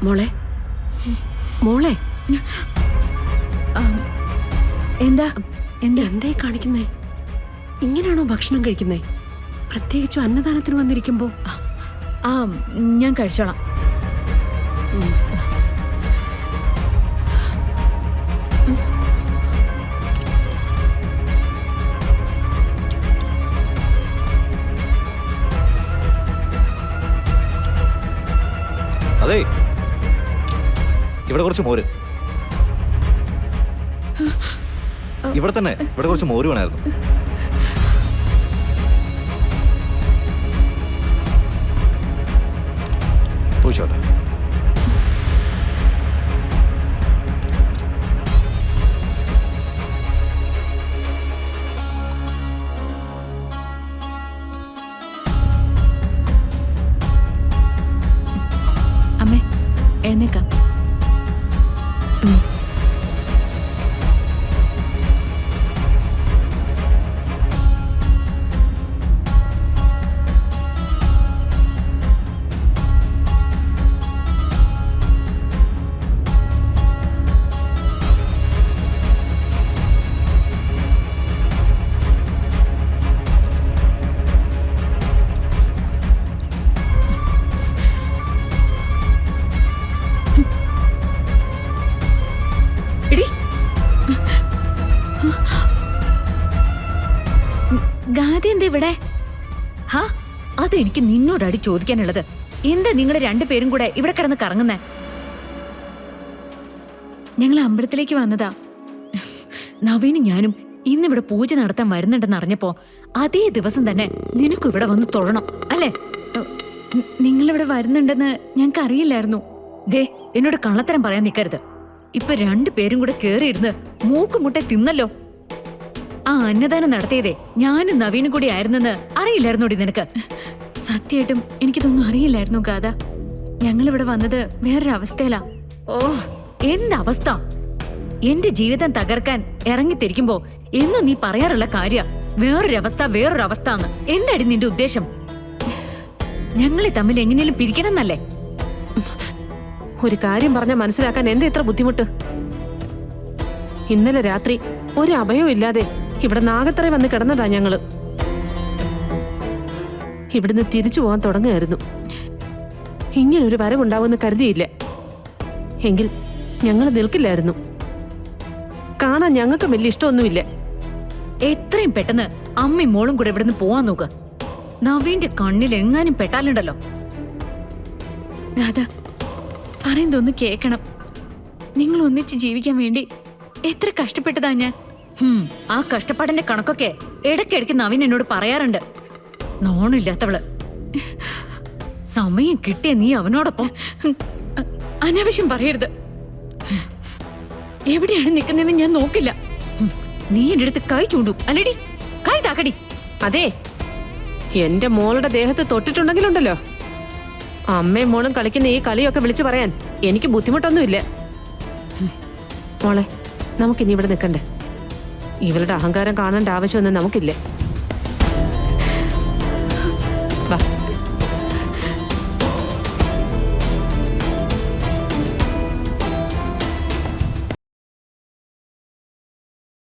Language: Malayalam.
മോളെ മോളെ എന്താ എന്താ എന്തായി കാണിക്കുന്നേ? ഇങ്ങനെയാണോ ഭക്ഷണം കഴിക്കുന്നേ? പ്രത്യേകിച്ചും അന്നദാനത്തിന് വന്നിരിക്കുമ്പോ. ഞാൻ കഴിച്ചോളാം. അതെ, ഇവിടെ കുറച്ച് മോര്. ഇവിടെ തന്നെ, ഇവിടെ കുറച്ച് മോര് വേണമായിരുന്നു. പോയിച്ചോട്ടെ. അമ്മേ, എഴുന്നേക്കാം. ഗാദി എന്താ ഇവിടെ? ഹാ, അതെനിക്ക് നിന്നോടടി ചോദിക്കാനുള്ളത്. എന്താ നിങ്ങൾ രണ്ടുപേരും കൂടെ ഇവിടെ കിടന്ന് കറങ്ങുന്നേ? ഞങ്ങൾ അമ്പലത്തിലേക്ക് വന്നതാ. നവീനും ഞാനും ഇന്നിവിടെ പൂജ നടത്താൻ വരുന്നുണ്ടെന്ന് അറിഞ്ഞപ്പോ അതേ ദിവസം തന്നെ നിനക്കും ഇവിടെ വന്ന് തൊഴണം അല്ലേ? നിങ്ങളിവിടെ വരുന്നുണ്ടെന്ന് ഞങ്ങൾക്ക് അറിയില്ലായിരുന്നു. ദേ, എന്നോട് കള്ളത്തരം പറയാൻ നിൽക്കരുത്. ഇപ്പൊ രണ്ടുപേരും കൂടെ കേറിയിരുന്ന് മൂക്കുമുട്ടെ തിന്നല്ലോ. ആ അന്നദാനം നടത്തിയതേ ഞാനും നവീനും കൂടി ആയിരുന്നെന്ന് അറിയില്ലായിരുന്നോടി നിനക്ക്? സത്യമായിട്ടും എനിക്കിതൊന്നും അറിയില്ലായിരുന്നു ഗാഥ. ഞങ്ങളിവിടെ വന്നത് വേറൊരവസ്ഥയിലാ. ഓ, എന്തവസ്ഥ! എന്റെ ജീവിതം തകർക്കാൻ ഇറങ്ങിത്തിരിക്കുമ്പോ എന്നും നീ പറയാറുള്ള കാര്യ വേറൊരവസ്ഥ വേറൊരവസ്ഥ എന്ന്. എന്താടി നിന്റെ ഉദ്ദേശം? ഞങ്ങളെ തമ്മിൽ എങ്ങനെയും പിരിക്കണം എന്നല്ലേ? ഒരു കാര്യം പറഞ്ഞാൽ മനസ്സിലാക്കാൻ എന്താ ഇത്ര ബുദ്ധിമുട്ട്? ഇന്നലെ രാത്രി ഒരു അഭയവും ഇല്ലാതെ ഇവിടെ നാഗത്തറ വന്ന് കിടന്നതാ ഞങ്ങള്. ഇവിടുന്ന് തിരിച്ചു പോകാൻ തുടങ്ങുകയായിരുന്നു. ഇങ്ങനൊരു വരവുണ്ടാവുമെന്ന് കരുതിയില്ല. എങ്കിൽ ഞങ്ങൾ നിൽക്കില്ലായിരുന്നു. കാണാൻ ഞങ്ങൾക്ക് വലിയ ഇഷ്ടമൊന്നുമില്ല. എത്രയും പെട്ടെന്ന് അമ്മയും മോളും കൂടെ ഇവിടുന്ന് പോവാൻ നോക്ക്. നവീന്റെ കണ്ണിൽ എങ്ങാനും പെട്ടാലുണ്ടല്ലോ. രാധ, പറയുന്നതൊന്ന് കേക്കണം. നിങ്ങൾ ഒന്നിച്ച് ജീവിക്കാൻ വേണ്ടി എത്ര കഷ്ടപ്പെട്ടതാ ഞാൻ. ആ കഷ്ടപ്പാടിന്റെ കണക്കൊക്കെ ഇടയ്ക്കിടയ്ക്ക് നവീൻ എന്നോട് പറയാറുണ്ട്. നോണില്ലാത്തവള്. സമയം കിട്ടിയ നീ അവനോടൊപ്പം അനാവശ്യം പറയരുത്. എവിടെയാണ് നിൽക്കുന്നതെന്ന് ഞാൻ നോക്കില്ല. നീ എന്റെ അടുത്ത് കൈ ചൂണ്ടും അല്ലേടി? കൈ താക്കടി. അതെ, എന്റെ മോളുടെ ദേഹത്ത് തൊട്ടിട്ടുണ്ടെങ്കിലുണ്ടല്ലോ, അമ്മയും മോളും കളിക്കുന്ന ഈ കളിയൊക്കെ വിളിച്ചു പറയാൻ എനിക്ക് ബുദ്ധിമുട്ടൊന്നുമില്ല. മോളെ, നമുക്കിനി ഇവിടെ നിൽക്കണ്ടേ? ഇവളുടെ അഹങ്കാരം കാണേണ്ട ആവശ്യമൊന്നും നമുക്കില്ല.